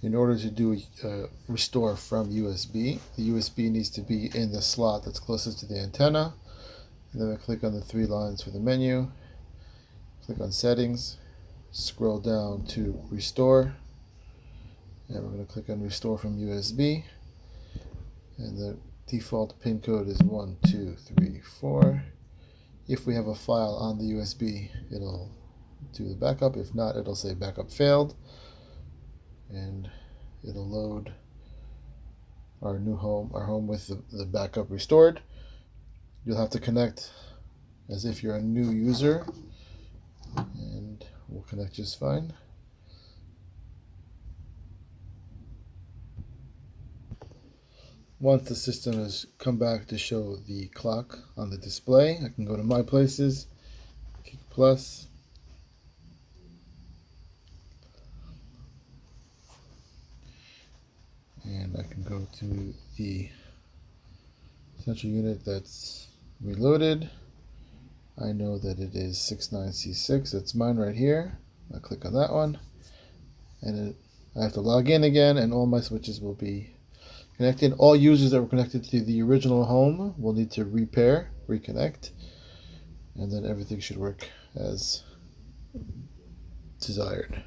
In order to do restore from USB, the USB needs to be in the slot that's closest to the antenna. And then we click on the three lines for the menu, click on settings, scroll down to restore, and we're going to click on restore from USB, and the default pin code is 1234. If we have a file on the USB, it'll do the backup. If not, it'll say backup failed, and it'll load our new home, our home with the backup restored. You'll have to connect as if you're a new user, and we'll connect just fine. Once the system has come back to show the clock on the display, I can go to My Places, click plus, and I can go to the central unit that's reloaded. I know that it is 69C6. That's mine right here. I click on that one, and I have to log in again, and all my switches will be connected. All users that were connected to the original home will need to reconnect, and then everything should work as desired.